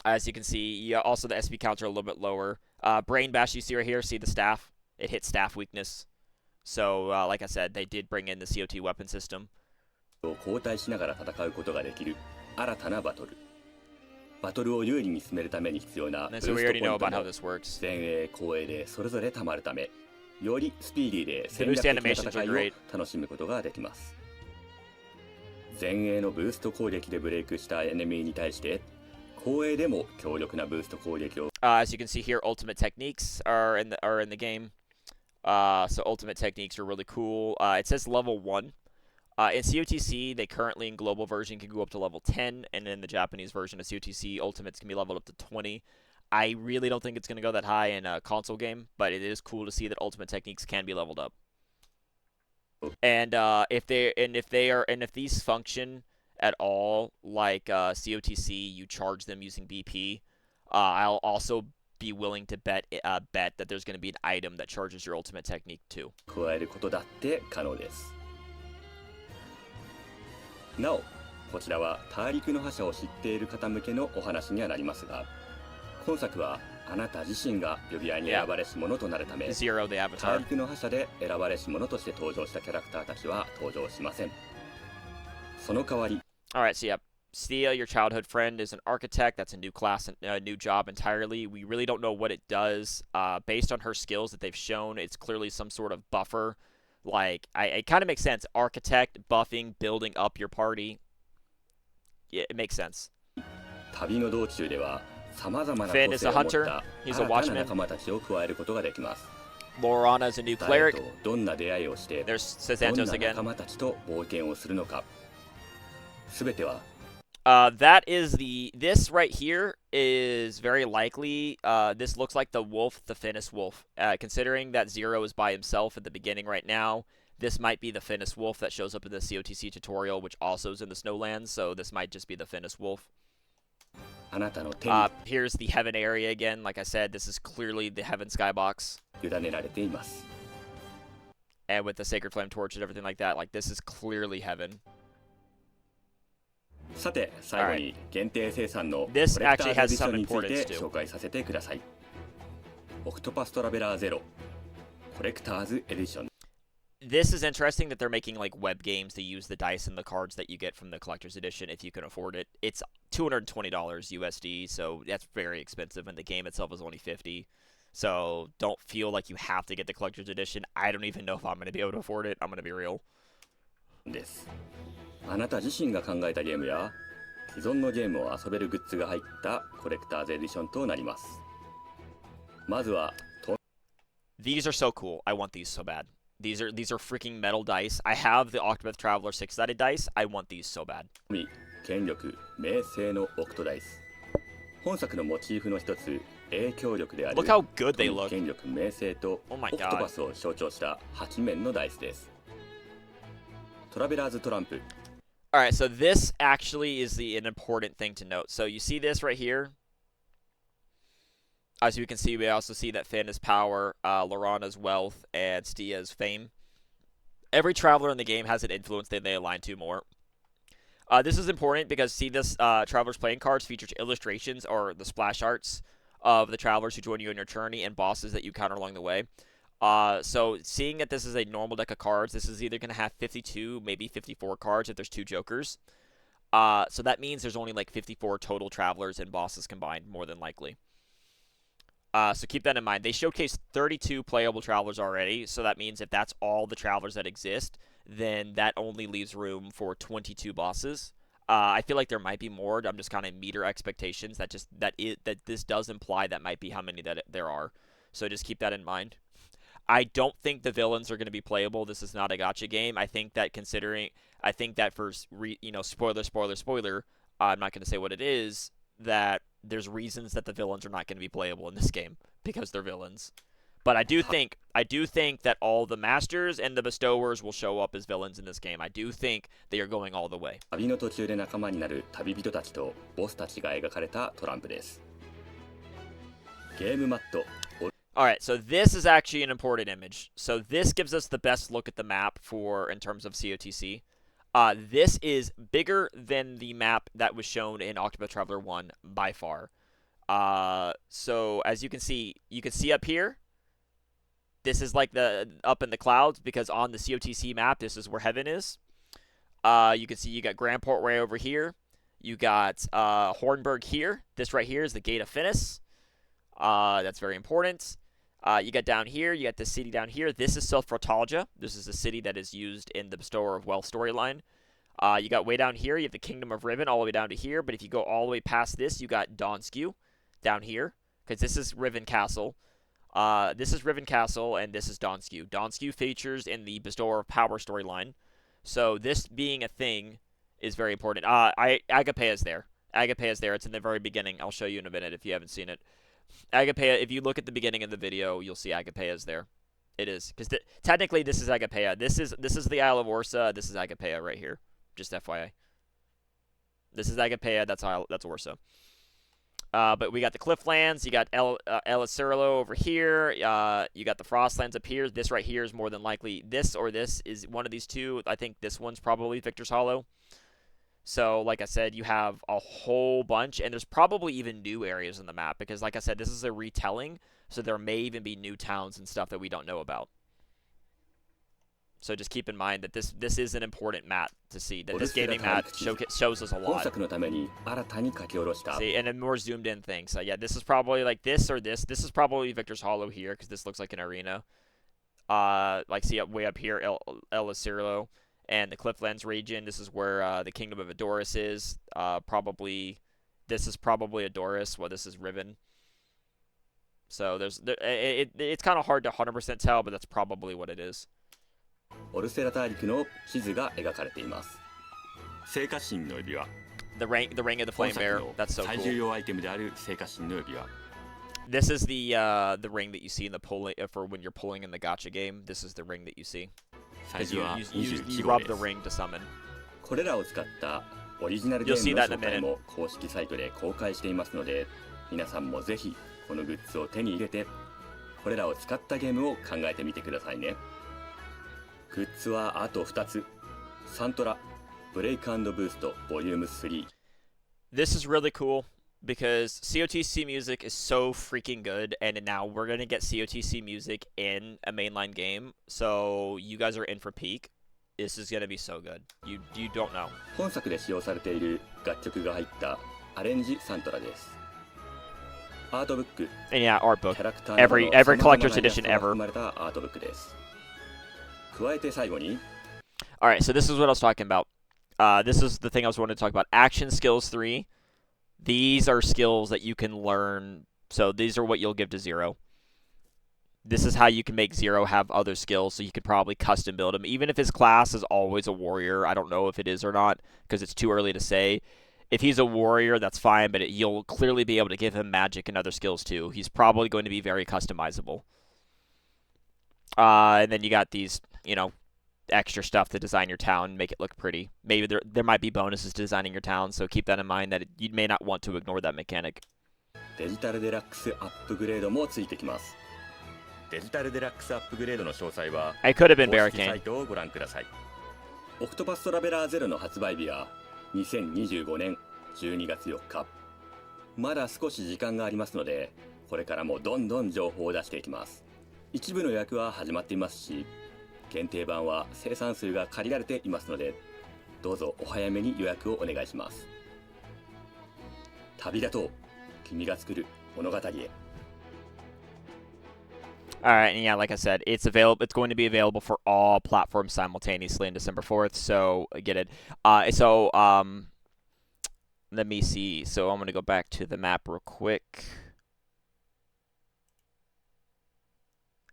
[SPEAKER 1] As you can see, yeah, also the SP counts are a little bit lower. Brain Bash, you see right here. See the staff? It hits staff weakness. So, like I said, they did bring in the COT weapon system.
[SPEAKER 6] 交代しながら戦うことができる新たなバトル。バトルを有利に進めるために必要なブーストポイントも前衛後衛でそれぞれ貯まるため、よりスピーディーで戦略的な戦いを楽しむことができます。前衛のブースト攻撃でブレイクしたエネミーに対して、後衛でも強力なブースト攻撃を。
[SPEAKER 1] As you can see here, ultimate techniques are in the game. So ultimate techniques are really cool. It says level 1. In COTC, they currently in global version can go up to level 10, and in the Japanese version of COTC, ultimates can be leveled up to 20. I really don't think it's going to go that high in a console game, but it is cool to see that ultimate techniques can be leveled up. And if these function at all like COTC, you charge them using BP. I'll also be willing to bet that there's going to be an item that charges your ultimate technique too.
[SPEAKER 6] 加えることだって可能です。なお、こちらは大陸の覇者を知っている方向けのお話にはなりますが、今作はあなた自身が呼び合いに選ばれし者となるため、
[SPEAKER 1] Zero the
[SPEAKER 6] 大
[SPEAKER 1] avatar.
[SPEAKER 6] 陸の覇者で選ばれし者として登場したキャラクターたちは登場しません。その代わり、
[SPEAKER 1] Alright, so yeah. Stia, your childhood friend, is an architect. That's a new class, a new job entirely. We really don't know what it does. Based on her skills that they've shown, it's clearly some sort of buffer. Like, it kind of makes sense. Architect, buffing, building up your party. Yeah, it makes sense.
[SPEAKER 6] 旅の道中では様々な
[SPEAKER 1] Finn
[SPEAKER 6] 個
[SPEAKER 1] is
[SPEAKER 6] 性
[SPEAKER 1] a
[SPEAKER 6] を持っ
[SPEAKER 1] hunter.
[SPEAKER 6] た
[SPEAKER 1] He's a
[SPEAKER 6] 新たな
[SPEAKER 1] watchman.
[SPEAKER 6] 仲間たちを加えることができます。
[SPEAKER 1] Lorana is a new
[SPEAKER 6] 誰
[SPEAKER 1] cleric.
[SPEAKER 6] とどんな出会いをして、
[SPEAKER 1] There's
[SPEAKER 6] どん
[SPEAKER 1] Santos
[SPEAKER 6] な
[SPEAKER 1] again.
[SPEAKER 6] 仲間たちと冒険をするのか。すべては
[SPEAKER 1] This right here is very likely, this looks like the wolf, the Finnis wolf. Considering that Zero is by himself at the beginning right now, this might be the Finnis wolf that shows up in the COTC tutorial, which also is in the Snowlands, so this might just be the Finnis wolf.
[SPEAKER 6] あなたの手に
[SPEAKER 1] Here's the Heaven area again. Like I said, this is clearly the Heaven skybox.
[SPEAKER 6] 委ねられています。
[SPEAKER 1] And with the Sacred Flame Torch and everything like that, like this is clearly Heaven.
[SPEAKER 6] さて、最後に限定生産のコ
[SPEAKER 1] This
[SPEAKER 6] レクター
[SPEAKER 1] actually
[SPEAKER 6] ズエ
[SPEAKER 1] has
[SPEAKER 6] ディショ
[SPEAKER 1] some
[SPEAKER 6] ンについ
[SPEAKER 1] importance
[SPEAKER 6] て
[SPEAKER 1] too.
[SPEAKER 6] 紹介させてください。オクトパストラベラーゼロコレクターズエディション。
[SPEAKER 1] This is interesting that they're making like web games to use the dice and the cards that you get from the collector's edition if you can afford it. It's $220 USD, so that's very expensive, and the game itself is only $50. So don't feel like you have to get the collector's edition. I don't even know if I'm going to be able to afford it. I'm going to be real.
[SPEAKER 6] です。あなた自身が考えたゲームや既存のゲームを遊べるグッズが入ったコレクターズエディションとなります。まずは
[SPEAKER 1] These are so cool. I want these so bad. These are freaking metal dice. I have the Octopath Traveler 6-sided dice. I want these so bad.
[SPEAKER 6] 権力名声のオクトダイス。本作のモチーフの一つ影響力である
[SPEAKER 1] Look how good they look.
[SPEAKER 6] 権力名声と
[SPEAKER 1] Oh
[SPEAKER 6] オ
[SPEAKER 1] my
[SPEAKER 6] クト
[SPEAKER 1] god.
[SPEAKER 6] パスを象徴した8面のダイスです。トラベラーズトランプ
[SPEAKER 1] All right, so this actually is an important thing to note. So you see this right here. As you can see, we also see that Finn is power, Lorana's wealth, and Stia's fame. Every traveler in the game has an influence that they align to more. This is important because see this traveler's playing cards features illustrations or the splash arts of the travelers who join you on your journey and bosses that you encounter along the way. So seeing that this is a normal deck of cards, this is either going to have 52, maybe 54 cards if there's 2 jokers. So that means there's only like 54 total travelers and bosses combined, more than likely. So keep that in mind. They showcased 32 playable travelers already, so that means if that's all the travelers that exist, then that only leaves room for 22 bosses. I feel like there might be more. I'm just kind of meter expectations. That this does imply that might be how many that there are. So just keep that in mind. I don't think the villains are going to be playable. This is not a gacha game. I think that for spoiler. I'm not going to say what it is. That there's reasons that the villains are not going to be playable in this game because they're villains. But I do think that all the masters and the bestowers will show up as villains in this game. I do think they are going all the way.
[SPEAKER 6] 旅の途中で仲間になる旅人たちとボスたちが描かれたトランプです。ゲームマット
[SPEAKER 1] Alright, so this is actually an important image. So this gives us the best look at the map in terms of COTC. This is bigger than the map that was shown in Octopath Traveler 1 by far. So as you can see up here, this is like the up in the clouds because on the COTC map, this is where heaven is. You can see you got Grandport way over here. You got Hornburg here. This right here is the Gate of Finis. That's very important. You got down here, you got the city down here. This is Self-Rotalgia. This is the city that is used in the Bestower of Wealth storyline. You got way down here, you have the Kingdom of Riven all the way down to here. But if you go all the way past this, you got Donskew down here. Because this is Riven Castle. This is Riven Castle, and this is Donskew. Donskew features in the Bestower of Power storyline. So this being a thing is very important. Agape is there. Agape is there. It's in the very beginning. I'll show you in a minute if you haven't seen it. Agape, if you look at the beginning of the video, you'll see Agape is there. It is because technically this is Agapeia. This is the Isle of Orsa. This is Agapeia right here. Just FYI. This is Agapeia. That's Orsa. But we got the Clifflands. You got Elisirlo over here. You got the Frostlands up here. This right here is more than likely this or this is one of these two. I think this one's probably Victor's Hollow. So, like I said, you have a whole bunch, and there's probably even new areas in the map because, like I said, this is a retelling, so there may even be new towns and stuff that we don't know about. So just keep in mind that this is an important map to see. That this gaming map shows us a lot. See, and a more zoomed in thing. So yeah, this is probably like this or this. This is probably Victor's Hollow here because this looks like an arena. Like see way up here, Elisirlo. And the Clifflands region, this is where the Kingdom of Adoris is. This is probably Adoris. Well, this is Riven. So it's kind of hard to 100% tell, but that's probably what it is.
[SPEAKER 6] オルセラ大陸の地図が描かれています。聖火神の指輪。
[SPEAKER 1] The ring of the flame bear. That's so cool.
[SPEAKER 6] 最重要アイテムである聖火神の指輪。
[SPEAKER 1] This is the ring that you see in the pulling for when you're pulling in the Gacha game. This is the ring that you see. Because you rub the ring to summon.
[SPEAKER 6] これらを使ったオリジナルゲームの紹介も公式サイトで公開していますので、皆さんもぜひこのグッズを手に入れて、これらを使ったゲームを考えてみてくださいね。グッズはあと2つ。サントラブレイク&ブーストボリューム3。
[SPEAKER 1] This is really cool because COTC music is so freaking good, and now we're gonna get COTC music in a mainline game. So you guys are in for peak. This is gonna be so good. You don't know.
[SPEAKER 6] 本作で使用されている楽曲が入ったアレンジサントラです。アートブック。
[SPEAKER 1] And yeah, art book.
[SPEAKER 6] キャラクター
[SPEAKER 1] Every collector's edition ever.
[SPEAKER 6] 含まれたアートブックです。加えて最後に。
[SPEAKER 1] All right, so this is what I was talking about. This is the thing I was wanting to talk about. Action skills 3. These are skills that you can learn. So these are what you'll give to Zero. This is how you can make Zero have other skills. So you could probably custom build him. Even if his class is always a warrior. I don't know if it is or not because it's too early to say. If he's a warrior, that's fine. But you'll clearly be able to give him magic and other skills too. He's probably going to be very customizable. And then you got these, extra stuff to design your town and make it look pretty. Maybe there might be bonuses to designing your town, so keep that in mind that you may not want to ignore that mechanic.
[SPEAKER 6] デジタルデラックスアップグレードもついてきます。デジタルデラックスアップグレードの詳細は
[SPEAKER 1] I could have been
[SPEAKER 6] 公式サ
[SPEAKER 1] Barricade.
[SPEAKER 6] イトをご覧ください。オクトパストラベラーゼロの発売日は2025年12月4日。まだ少し時間がありますので、これからもどんどん情報を出していきます。一部の予約は始まっていますし、限定版は生産数が限られていますので、どうぞお早めに予約をお願いします。旅立とう、君が作る物語へ。
[SPEAKER 1] Alright, and yeah, like I said, it's going to be available for all platforms simultaneously on December 4th, so get it. Let me see. So I'm going to go back to the map real quick.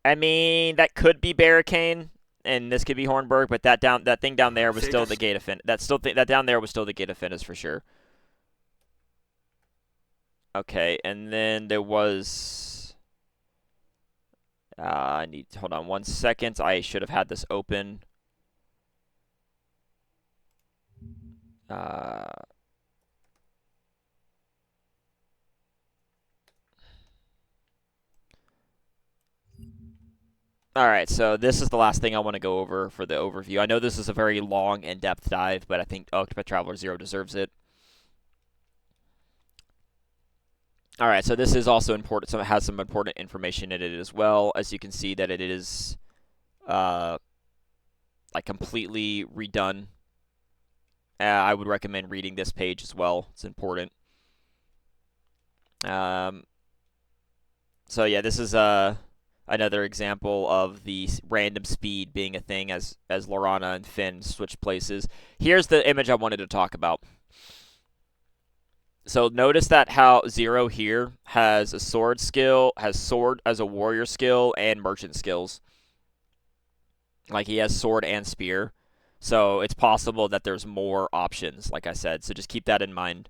[SPEAKER 1] I mean, that could be Barricane, and this could be Hornburg, but that thing down there was still the Gate of that down there was still the Gate of Finis for sure. Okay, and then there was. Hold on 1 second. I should have had this open. Alright, so this is the last thing I want to go over for the overview. I know this is a very long, in-depth dive, but I think Octopath Traveler 0 deserves it. Alright, so this is also important. So it has some important information in it as well. As you can see that it is like completely redone. I would recommend reading this page as well. It's important. So yeah, this is another example of the random speed being a thing as Laurana and Finn switch places. Here's the image I wanted to talk about. So notice that how Zero here has a sword skill, has sword as a warrior skill, and merchant skills. Like he has sword and spear. So it's possible that there's more options, like I said. So just keep that in mind.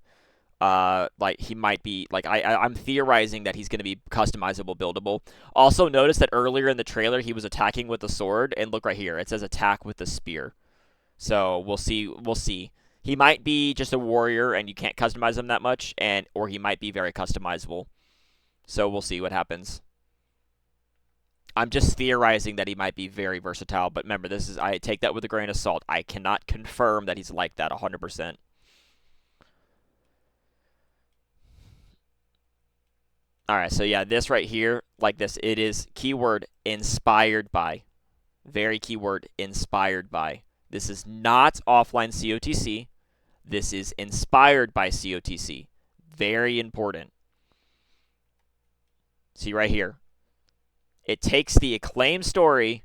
[SPEAKER 1] Like he might be like I'm theorizing that he's going to be customizable, buildable. Also, notice that earlier in the trailer he was attacking with a sword, and look right here, it says attack with a spear. So we'll see. We'll see. He might be just a warrior, and you can't customize him that much, or he might be very customizable. So we'll see what happens. I'm just theorizing that he might be very versatile, but remember, I take that with a grain of salt. I cannot confirm that he's like that 100%. All right, so yeah, this right here, like this, it is keyword inspired by. Very keyword inspired by. This is not offline COTC. This is inspired by COTC. Very important. See right here. It takes the acclaimed story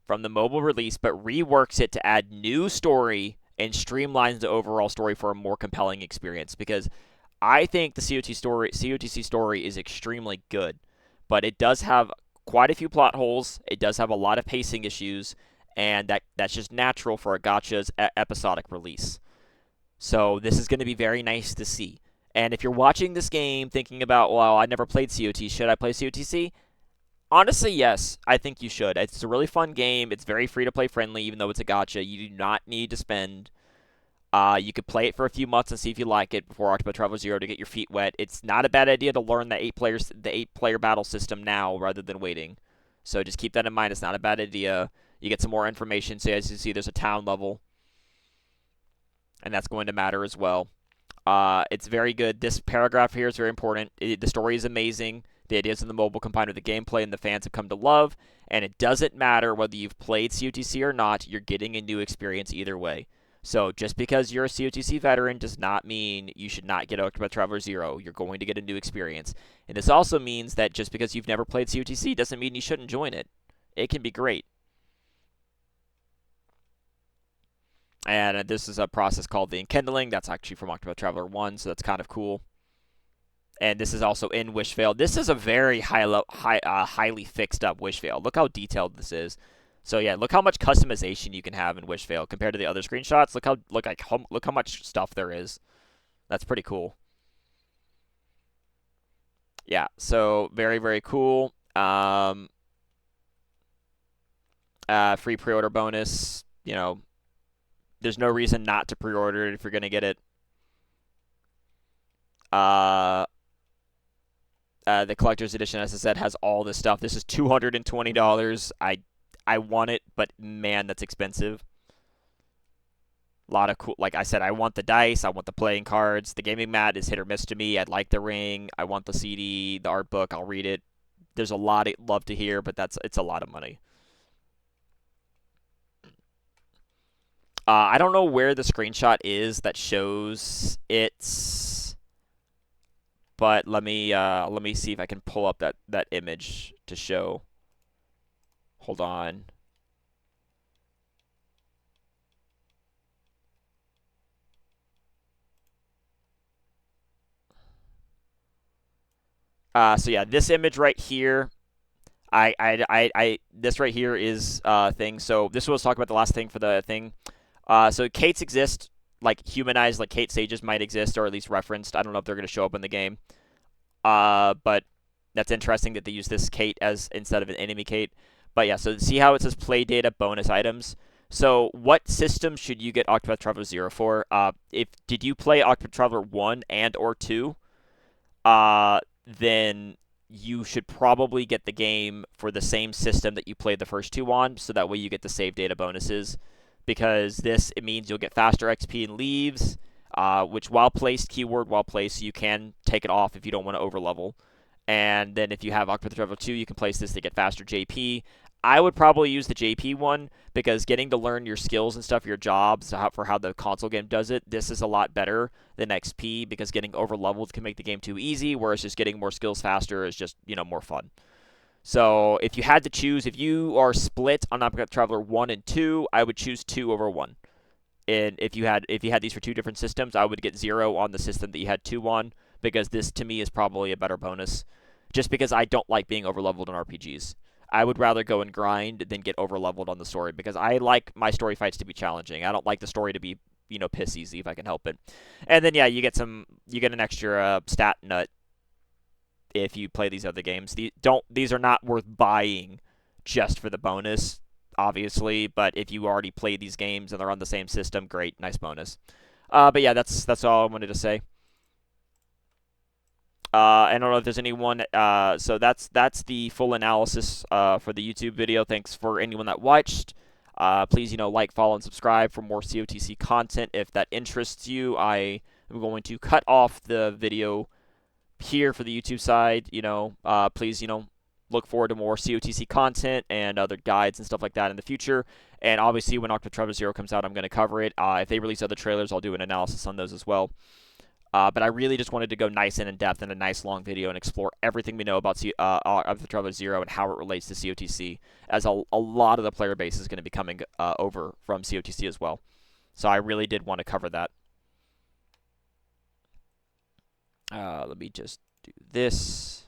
[SPEAKER 1] from the mobile release, but reworks it to add new story and streamlines the overall story for a more compelling experience. Because I think the COTC story is extremely good, but it does have quite a few plot holes. It does have a lot of pacing issues, and that's just natural for a Gacha's episodic release. So this is going to be very nice to see. And if you're watching this game thinking about, well, I never played COT, should I play COTC? Honestly, yes, I think you should. It's a really fun game. It's very free-to-play friendly, even though it's a gacha. You do not need to spend. You could play it for a few months and see if you like it before Octopath Traveler 0 to get your feet wet. It's not a bad idea to learn the eight-player battle system now rather than waiting. So just keep that in mind. It's not a bad idea. You get some more information. So as you see, there's a town level, and that's going to matter as well. It's very good. This paragraph here is very important. The story is amazing. The ideas in the mobile combined with the gameplay and the fans have come to love, and it doesn't matter whether you've played COTC or not, you're getting a new experience either way. So just because you're a COTC veteran does not mean you should not get Octopath Traveler 0. You're going to get a new experience. And this also means that just because you've never played COTC doesn't mean you shouldn't join it. It can be great. And this is a process called the Enkindling. That's actually from Octopath Traveler 1, so that's kind of cool. And this is also in Wishvale. This is a very highly fixed up Wishvale. Look how detailed this is. So yeah, look how much customization you can have in Wishvale compared to the other screenshots. Look how much stuff there is. That's pretty cool. Yeah, so very, very cool. Free pre-order bonus. You know, there's no reason not to pre-order it if you're gonna get it. The collector's edition, as I said, has all this stuff. This is $220. I want it, but man, that's expensive. A lot of cool, like I said, I want the dice, I want the playing cards. The gaming mat is hit or miss to me. I'd like the ring. I want the CD, the art book. I'll read it. There's a lot I'd love to hear, but it's a lot of money. I don't know where the screenshot is that shows it, but let me see if I can pull up that image to show. Hold on. So yeah, this image right here, this right here is thing. So this was talking about the last thing for the thing. So Kates exist, like humanized, like Kate sages might exist, or at least referenced. I don't know if they're going to show up in the game. But that's interesting that they use this Kate as instead of an enemy Kate. But yeah, so see how it says play data bonus items. So what system should you get Octopath Traveler 0 for? Did you play Octopath Traveler 1 and or 2? Then you should probably get the game for the same system that you played the first two on, so that way you get the save data bonuses. Because it means you'll get faster XP and leaves, which while placed, keyword while placed, you can take it off if you don't want to overlevel. And then if you have Octopath Traveler 2, you can place this to get faster JP. I would probably use the JP one, because getting to learn your skills and stuff, your jobs, for how the console game does it, this is a lot better than XP, because getting overleveled can make the game too easy, whereas just getting more skills faster is just, more fun. So if you had to choose, if you are split on Octopath Traveler 1 and 2, I would choose 2 over 1. And if you had these for two different systems, I would get 0 on the system that you had 2 on, because this to me is probably a better bonus. Just because I don't like being overleveled in RPGs. I would rather go and grind than get overleveled on the story, because I like my story fights to be challenging. I don't like the story to be piss easy if I can help it. And then yeah, you get an extra stat nut if you play these other games. These are not worth buying just for the bonus, obviously, but if you already play these games and they're on the same system, great, nice bonus. But yeah, that's all I wanted to say. I don't know if there's anyone. So that's the full analysis for the YouTube video. Thanks for anyone that watched. Please, like, follow, and subscribe for more COTC content if that interests you. I am going to cut off the video here for the YouTube side. Please, look forward to more COTC content and other guides and stuff like that in the future. And obviously, when Octopath Traveler 0 comes out, I'm going to cover it. If they release other trailers, I'll do an analysis on those as well. But I really just wanted to go nice and in-depth in a nice long video and explore everything we know about Octopath Traveler 0 and how it relates to COTC, as a lot of the player base is going to be coming over from COTC as well. So I really did want to cover that. Let me just do this.